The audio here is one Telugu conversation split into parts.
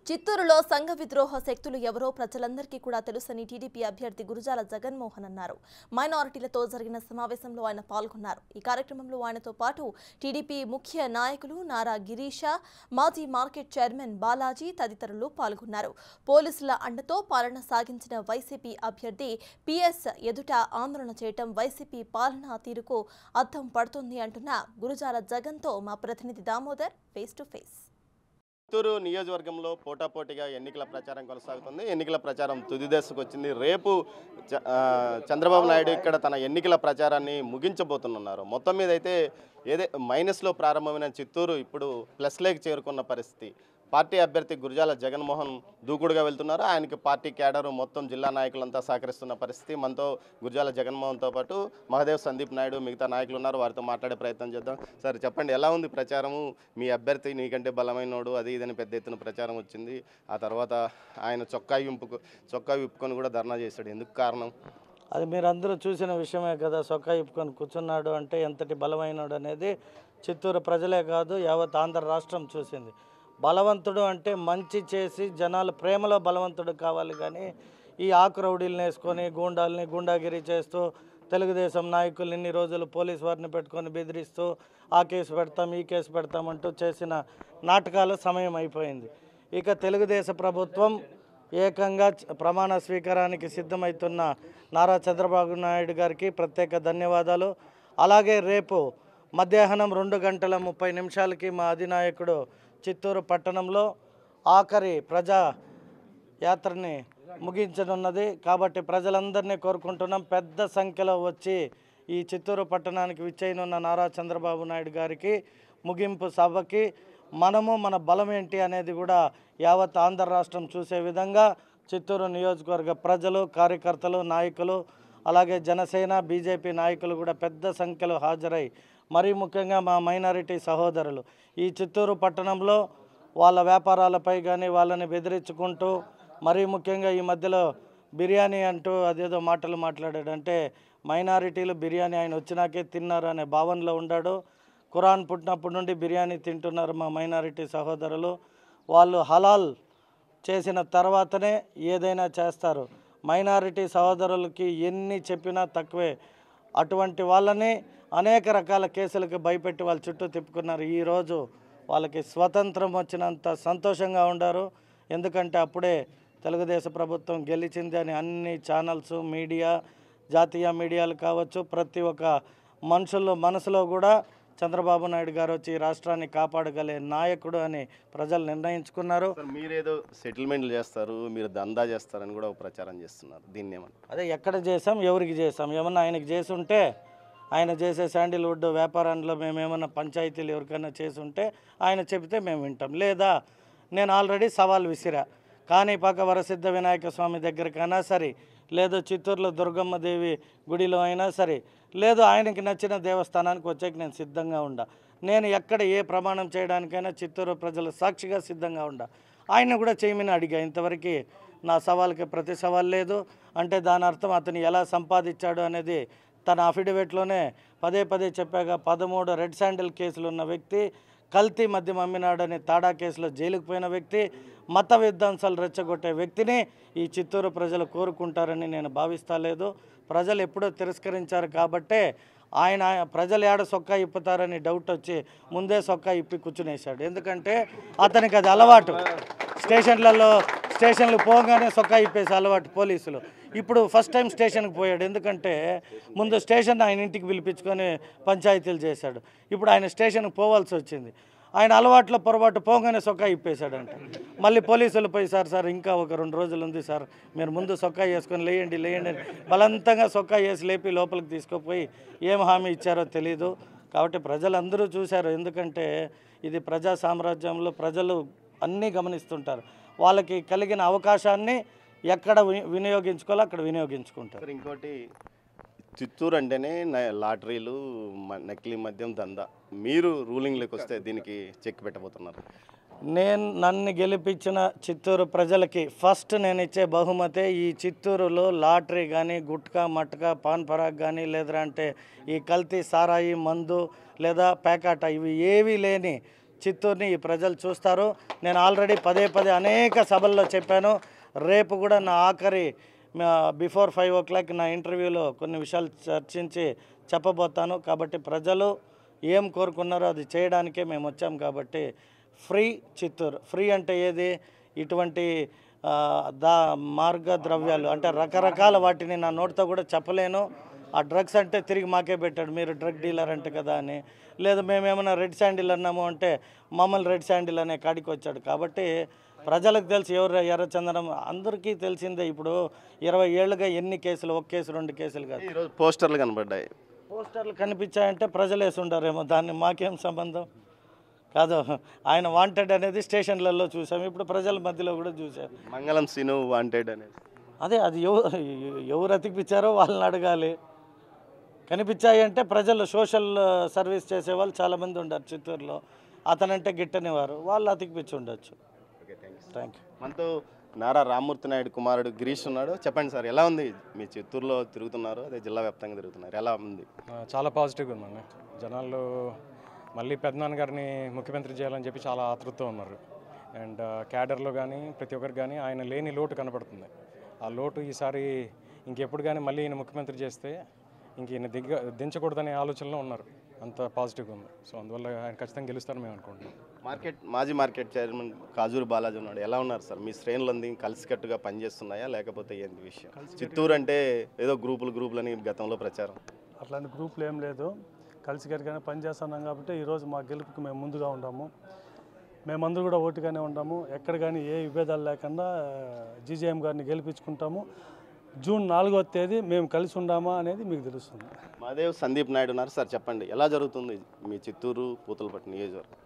చిత్తూరులో సంఘ విద్రోహ శక్తులు ఎవరో ప్రజలందరికీ కూడా తెలుసని టీడీపీ అభ్యర్థి గురజాల జగన్మోహన్ అన్నారు. మైనారిటీలతో జరిగిన సమావేశంలో ఆయన పాల్గొన్నారు. ఈ కార్యక్రమంలో ఆయనతో పాటు టీడీపీ ముఖ్య నాయకులు నారా గిరీష, మాజీ మార్కెట్ చైర్మన్ బాలాజీ తదితరులు పాల్గొన్నారు. పోలీసుల అండతో పాలన సాగించిన వైసీపీ అభ్యర్థి పిఎస్ ఎదుట ఆందోళన చేయటం వైసీపీ పాలనా తీరుకు అద్దం పడుతుంది అంటున్న గురజాల జగన్తో మా ప్రతినిధి Damodar face to face. Chittoor నియోజకవర్గంలో పోటాపోటీగా ఎన్నికల ప్రచారం కొనసాగుతుంది. ఎన్నికల ప్రచారం తుది దశకు వచ్చింది. రేపు చంద్రబాబు నాయుడు ఇక్కడ తన ఎన్నికల ప్రచారాన్ని ముగించబోతున్నారు. మొత్తం మీద అయితే మైనస్లో ప్రారంభమైన చిత్తూరు ఇప్పుడు ప్లస్లోకి చేరుకున్న పరిస్థితి. పార్టీ అభ్యర్థి గురజాల జగన్మోహన్ దూకుడుగా వెళ్తున్నారు. ఆయనకి పార్టీ క్యాడరు మొత్తం జిల్లా నాయకులంతా సహకరిస్తున్న పరిస్థితి. మనతో గురజాల జగన్మోహన్తో పాటు మహదేవ్, సందీప్ నాయుడు, మిగతా నాయకులు ఉన్నారు. వారితో మాట్లాడే ప్రయత్నం చేద్దాం. సార్ చెప్పండి, ఎలా ఉంది ప్రచారము? మీ అభ్యర్థి నీకంటే బలమైనోడు, అది ఇదని పెద్ద ఎత్తున ప్రచారం వచ్చింది. ఆ తర్వాత ఆయన చొక్కా విప్పుకొని కూడా ధర్నా చేశాడు. ఎందుకు కారణం? అది మీరందరూ చూసిన విషయమే కదా. చొక్కా విప్పుకొని కూర్చున్నాడు అంటే ఎంతటి బలమైనడు అనేది చిత్తూరు ప్రజలే కాదు, యావత్ ఆంధ్ర రాష్ట్రం చూసింది. బలవంతుడు అంటే మంచి చేసి జనాలు ప్రేమలో బలవంతుడు కావాలి, కానీ ఈ ఆకురౌడీలను వేసుకొని గూండాలని గుండాగిరి చేస్తూ తెలుగుదేశం నాయకులు ఇన్ని రోజులు పోలీసు వారిని పెట్టుకొని బెదిరిస్తూ ఆ కేసు పెడతాం ఈ కేసు పెడతామంటూ చేసిన నాటకాల సమయం అయిపోయింది. ఇక తెలుగుదేశం ప్రభుత్వం ఏకంగా ప్రమాణ స్వీకారానికి సిద్ధమవుతున్న నారా చంద్రబాబు నాయుడు గారికి ప్రత్యేక ధన్యవాదాలు. అలాగే రేపు మధ్యాహ్నం 2:30 మా అధినాయకుడు చిత్తూరు పట్టణంలో ఆఖరి ప్రజా యాత్రని ముగించనున్నది. కాబట్టి ప్రజలందరినీ కోరుకుంటున్నాం, పెద్ద సంఖ్యలో వచ్చి ఈ చిత్తూరు పట్టణానికి విచ్చేయనున్న నారా చంద్రబాబు నాయుడు గారికి ముగింపు సభకి మనము మన బలం ఏంటి అనేది కూడా యావత్ ఆంధ్ర రాష్ట్రం చూసే విధంగా చిత్తూరు నియోజకవర్గ ప్రజలు, కార్యకర్తలు, నాయకులు, అలాగే జనసేన, బీజేపీ నాయకులు కూడా పెద్ద సంఖ్యలో హాజరై, మరీ ముఖ్యంగా మా మైనారిటీ సహోదరులు ఈ చిత్తూరు పట్టణంలో వాళ్ళ వ్యాపారాలపై కానీ వాళ్ళని బెదిరించుకుంటూ, మరీ ముఖ్యంగా ఈ మధ్యలో బిర్యానీ అంటూ అదేదో మాటలు మాట్లాడాడంటే మైనారిటీలు బిర్యానీ ఆయన వచ్చినాకే తిన్నారు అనే భావనలో ఉన్నాడు. ఖురాన్ పుట్టినప్పటి నుండి బిర్యానీ తింటున్నారు మా మైనారిటీ సహోదరులు. వాళ్ళు హలాల్ చేసిన తర్వాతనే ఏదైనా చేస్తారు. మైనారిటీ సహోదరులకి ఎన్ని చెప్పినా తక్కువే. అటువంటి వాళ్ళని అనేక రకాల కేసులకు భయపెట్టి వాళ్ళ చుట్టూ తిప్పుకున్నారు. ఈరోజు వాళ్ళకి స్వతంత్రం వచ్చినంత సంతోషంగా ఉండారు. ఎందుకంటే అప్పుడే తెలుగుదేశం ప్రభుత్వం గెలిచింది అని అన్ని ఛానల్స్, మీడియా, జాతీయ మీడియాలు కావచ్చు, ప్రతి ఒక్క మనుషుల్లో మనసులో కూడా చంద్రబాబు నాయుడు గారు వచ్చి రాష్ట్రాన్ని కాపాడగలే నాయకుడు అని ప్రజలు నిర్ణయించుకున్నారు. మీరేదో సెటిల్మెంట్లు చేస్తారు, మీరు దందా చేస్తారని కూడా ప్రచారం చేస్తున్నారు. దీన్ని ఏమన్నా అదే ఎక్కడ చేసాం, ఎవరికి చేసాం? ఏమన్నా ఆయనకి చేసి ఉంటే, ఆయన చేసే శాండిల్వుడ్ వ్యాపారంలో మేమేమన్నా పంచాయతీలు ఎవరికైనా చేసి ఉంటే ఆయన చెబితే మేము వింటాం. లేదా నేను ఆల్రెడీ సవాల్ విసిరా, కానీ పక్క వరసిద్ధ వినాయక స్వామి దగ్గరకైనా సరే, లేదు చిత్తూరులో దుర్గమ్మ దేవి గుడిలో అయినా సరే, లేదు ఆయనకి నచ్చిన దేవస్థానానికి వచ్చాక నేను సిద్ధంగా ఉండా. నేను ఎక్కడ ఏ ప్రమాణం చేయడానికైనా చిత్తూరు ప్రజల సాక్షిగా సిద్ధంగా ఉండా. ఆయన కూడా చేయమని అడిగా. ఇంతవరకు నా సవాల్కి ప్రతి సవాల్ లేదు. అంటే దాని అర్థం అతను ఎలా సంపాదించాడు అనేది తన అఫిడవిట్లోనే పదే చెప్పాక 13 రెడ్ శాండిల్ కేసులు ఉన్న వ్యక్తి, కల్తీ మద్యం అమ్మినాడని తాడా కేసులో జైలుకు పోయిన వ్యక్తి, మత విధ్వంసాలు రెచ్చగొట్టే వ్యక్తిని ఈ చిత్తూరు ప్రజలు కోరుకుంటారని నేను భావిస్తలేదు. ప్రజలు ఎప్పుడో తిరస్కరించారు కాబట్టే ఆయన ప్రజలు ఏడ సొక్కా ఇప్పుతారని డౌట్ వచ్చి ముందే సొక్కా ఇప్పి కూర్చునేశాడు. ఎందుకంటే అతనికి అది అలవాటు. స్టేషన్లు పోగానే సొక్కా ఇప్పేసి అలవాటు పోలీసులు. ఇప్పుడు ఫస్ట్ టైం స్టేషన్కి పోయాడు. ఎందుకంటే ముందు స్టేషన్ ఆయన ఇంటికి పిలిపించుకొని పంచాయతీలు చేశాడు. ఇప్పుడు ఆయన స్టేషన్కి పోవాల్సి వచ్చింది. ఆయన అలవాట్లో పొరపాటు పోగానే సొక్కా ఇప్పేశాడంట. మళ్ళీ పోలీసులు పోయి సార్ ఇంకా ఒక 2 రోజులు ఉంది సార్, మీరు ముందు సొక్కా వేసుకొని లేయండి బలవంతంగా సొక్కా వేసి లేపి లోపలికి తీసుకుపోయి ఏం హామీ ఇచ్చారో తెలీదు. కాబట్టి ప్రజలందరూ చూశారు. ఎందుకంటే ఇది ప్రజా సామ్రాజ్యంలో ప్రజలు అన్నీ గమనిస్తుంటారు. వాళ్ళకి కలిగిన అవకాశాన్ని ఎక్కడ వినియోగించుకోవాలో అక్కడ వినియోగించుకుంటారు. ఇంకోటి, చిత్తూరు అంటేనే లాటరీలు, నకిలీ మద్యం దందా. మీరు రూలింగ్లోకి వస్తే దీనికి చెక్ పెట్టబోతున్నారు. నన్ను గెలిపించిన చిత్తూరు ప్రజలకి ఫస్ట్ నేను ఇచ్చే బహుమతే ఈ చిత్తూరులో లాటరీ కానీ, గుట్కా మట్కా పాన్ పరాగ్ కానీ, లేదా అంటే ఈ కల్తీ సారాయి మందు లేదా పేకాట ఇవి ఏవీ లేని చిత్తూరుని ఈ ప్రజలు చూస్తారు. నేను ఆల్రెడీ పదే అనేక సభల్లో చెప్పాను. రేపు కూడా నా ఆఖరి బిఫోర్ 5 o'clock నా ఇంటర్వ్యూలో కొన్ని విషయాలు చర్చించి చెప్పబోతాను. కాబట్టి ప్రజలు ఏం కోరుకున్నారో అది చేయడానికే మేము వచ్చాం. కాబట్టి ఫ్రీ చిత్తూరు. ఫ్రీ అంటే ఏది? ఇటువంటి మార్గ ద్రవ్యాలు అంటే రకరకాల వాటిని నా నోటితో కూడా చెప్పలేను. ఆ డ్రగ్స్ అంటే తిరిగి మాకే పెట్టాడు, మీరు డ్రగ్ డీలర్ అంటే కదా అని. లేదు మేమేమైనా రెడ్ శాండిల్ అన్నాము అంటే మమ్మల్ని రెడ్ శాండిల్ అనే కాడికి వచ్చాడు. కాబట్టి ప్రజలకు తెలుసు ఎవరు ఎర్రచందనం, అందరికీ తెలిసిందే. ఇప్పుడు 20 ఏళ్ళుగా ఎన్ని కేసులు, 1 కేసు 2 కేసులు కాదు. ఈరోజు పోస్టర్లు కనబడ్డాయి. పోస్టర్లు కనిపించాయంటే ప్రజలు వేసి ఉంటారేమో, దాన్ని మాకేం సంబంధం కాదు. ఆయన వాంటెడ్ అనేది స్టేషన్లలో చూసాం, ఇప్పుడు ప్రజల మధ్యలో కూడా చూసాం. మంగళం సీను వాంటెడ్ అనేది అదే, అది ఎవరు అతికిపించారో వాళ్ళని అడగాలి. కనిపించాయి అంటే ప్రజలు సోషల్ సర్వీస్ చేసేవాళ్ళు చాలామంది ఉన్నారు చిత్తూరులో, అతనంటే గిట్టనివారు, వాళ్ళు అతికిపించి ఉండొచ్చు. Thank you. మనతో నారా రామ్మూర్తి నాయుడు కుమారుడు గిరీష్ ఉన్నాడు. చెప్పండి సార్, ఎలా ఉంది? మీ చిత్తూరులో తిరుగుతున్నారు, అదే జిల్లా వ్యాప్తంగా తిరుగుతున్నారు, ఎలా ఉంది? చాలా పాజిటివ్గా ఉందండి. జనాలు మళ్ళీ పెద్దనాన్న గారిని ముఖ్యమంత్రి చేయాలని చెప్పి చాలా ఆతృతతో ఉన్నారు. అండ్ క్యాడర్లో కానీ ప్రతి ఒక్కరికి కానీ ఆయన లేని లోటు కనపడుతుంది. ఆ లోటు ఈసారి ఇంకెప్పుడు కానీ మళ్ళీ ఈయన ముఖ్యమంత్రి చేస్తే ఇంక ఈయన దించకూడదనే ఆలోచనలో ఉన్నారు. అంత పాజిటివ్గా ఉంది. సో అందువల్ల ఆయన ఖచ్చితంగా గెలుస్తారని మేము అనుకుంటున్నాం. మాజీ మార్కెట్ చైర్మన్ కాజూరు బాలాజీ ఉన్నాడు. ఎలా ఉన్నారు సార్? మీ శ్రేణులంది కలిసికట్టుగా పనిచేస్తున్నాయా లేకపోతే ఏంటి విషయం? చిత్తూరు అంటే ఏదో గ్రూపులు అని గతంలో ప్రచారం. అట్లాంటి గ్రూపులు ఏం లేదు, కలిసికట్టుగానే పనిచేస్తున్నాం. కాబట్టి ఈరోజు మా గెలుపుకి మేము ముందుగా ఉన్నాము. మేమందరూ కూడా ఓటుగానే ఉన్నాము. ఎక్కడ కానీ ఏ విభేదాలు లేకుండా జీజేఎం గారిని గెలిపించుకుంటాము. జూన్ 4వ తేదీ మేము కలిసి ఉండామా అనేది మీకు తెలుస్తుంది. మాదేవ్ సందీప్ నాయుడు ఉన్నారు. సార్ చెప్పండి, ఎలా జరుగుతుంది మీ చిత్తూరు పూతలపట్టు నియోజకవర్గం?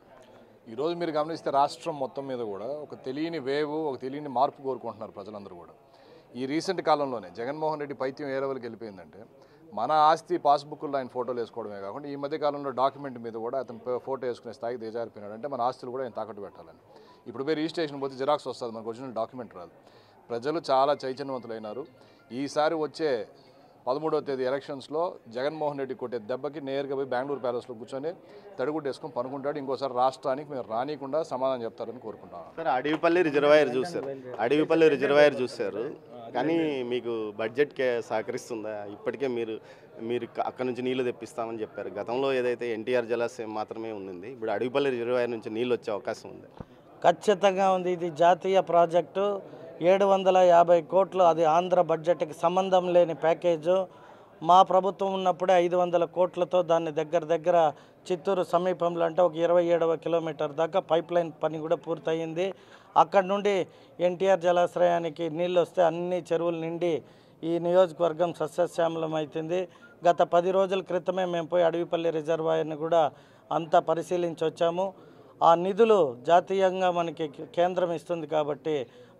ఈరోజు మీరు గమనిస్తే రాష్ట్రం మొత్తం మీద కూడా ఒక తెలియని వేవ్, ఒక తెలియని మార్పు కోరుకుంటున్నారు ప్రజలందరూ కూడా. ఈ రీసెంట్ కాలంలోనే జగన్మోహన్ రెడ్డి పైత్యం ఏ లెవెల్కి వెళ్ళిపోయిందంటే, మన ఆస్తి పాస్బుక్లో ఆయన ఫోటోలు వేసుకోవడమే కాకుండా ఈ మధ్య కాలంలో డాక్యుమెంట్ మీద కూడా అతను ఫోటో వేసుకునే స్థాయికి దిగజారిపోయినాడు. అంటే మన ఆస్తులు కూడా ఆయన తాకట్టు పెట్టాలని. ఇప్పుడు పోయి రిజిస్ట్రేషన్ పోతే జిరాక్స్ వస్తుంది, మనకు ఒరిజినల్ డాక్యుమెంట్ రాదు. ప్రజలు చాలా చైతన్యవంతులైనారు. ఈసారి వచ్చే 13వ తేదీ ఎలక్షన్స్లో జగన్మోహన్ రెడ్డి కొట్టే దెబ్బకి నేరుగా పోయి బెంగళూరు ప్యాలెస్లో కూర్చొని తడిగుడ్డు వేసుకొని పనుకుంటాడు. ఇంకోసారి రాష్ట్రానికి మీరు రానికుండా సమాధానం చెప్తారని కోరుకుంటున్నాను. సార్, అడవిపల్లి రిజర్వాయర్ చూశారు కానీ మీకు బడ్జెట్కే సహకరిస్తుందా? ఇప్పటికే మీరు అక్కడ నుంచి నీళ్లు తెప్పిస్తామని చెప్పారు. గతంలో ఏదైతే ఎన్టీఆర్ జలాశయం మాత్రమే ఉంది, ఇప్పుడు అడవిపల్లి రిజర్వాయర్ నుంచి నీళ్ళు వచ్చే అవకాశం ఉంది. ఖచ్చితంగా ఉంది. ఇది జాతీయ ప్రాజెక్టు, 750 కోట్లు. అది ఆంధ్ర బడ్జెట్కి సంబంధం లేని ప్యాకేజు. మా ప్రభుత్వం ఉన్నప్పుడే 500 కోట్లతో దాన్ని దగ్గర చిత్తూరు సమీపంలో అంటే ఒక 27వ కిలోమీటర్ దాకా పైప్ లైన్ పని కూడా పూర్తయింది. అక్కడ నుండి ఎన్టీఆర్ జలాశ్రయానికి నీళ్ళు వస్తే అన్ని చెరువులు నిండి ఈ నియోజకవర్గం సస్యశ్యామలం అవుతుంది. గత 10 రోజుల క్రితమే మేము పోయి అడవిపల్లి రిజర్వాయర్ని కూడా అంతా పరిశీలించి వచ్చాము. ఆ నిధులు జాతీయంగా మనకి కేంద్రం ఇస్తుంది కాబట్టి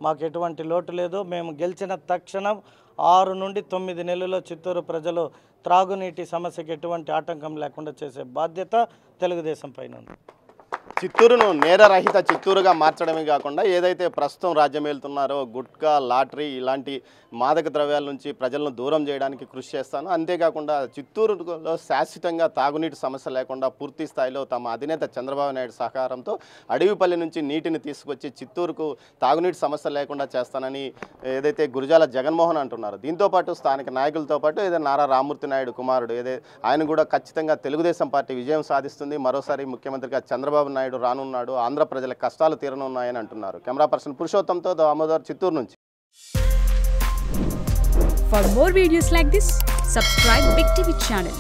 మాకు ఎటువంటి లోటు లేదు. మేము గెలిచిన తక్షణం 6 నుండి 9 నెలల్లో చిత్తూరు ప్రజలు త్రాగునీటి సమస్యకి ఎటువంటి ఆటంకం లేకుండా చేసే బాధ్యత తెలుగుదేశం పైన ఉంది. చిత్తూరును నేరరహిత చిత్తూరుగా మార్చడమే కాకుండా ఏదైతే ప్రస్తుతం రాజ్యమేలుతున్నారో గుట్కా, లాటరీ ఇలాంటి మాదక ద్రవ్యాల నుంచి ప్రజలను దూరం చేయడానికి కృషి చేస్తాను. అంతేకాకుండా చిత్తూరులో శాశ్వతంగా తాగునీటి సమస్య లేకుండా పూర్తి స్థాయిలో తమ అధినేత చంద్రబాబు నాయుడు సహకారంతో అడవిపల్లి నుంచి నీటిని తీసుకొచ్చి చిత్తూరుకు తాగునీటి సమస్య లేకుండా చేస్తానని ఏదైతే గురజాల జగన్మోహన్ అంటున్నారు. దీంతోపాటు స్థానిక నాయకులతో పాటు ఏదైతే నారా రామ్మూర్తి నాయుడు కుమారుడు ఆయన కూడా ఖచ్చితంగా తెలుగుదేశం పార్టీ విజయం సాధిస్తుంది, మరోసారి ముఖ్యమంత్రిగా చంద్రబాబు నాయుడు రానున్నాడు, ఆంధ్ర ప్రజల కష్టాలు తీరనున్నాయని అంటున్నారు. కెమెరా పర్సన్ పురుషోత్తంతో దామోదర్, చిత్తూరు నుంచి. For more videos like this, subscribe Big TV channel.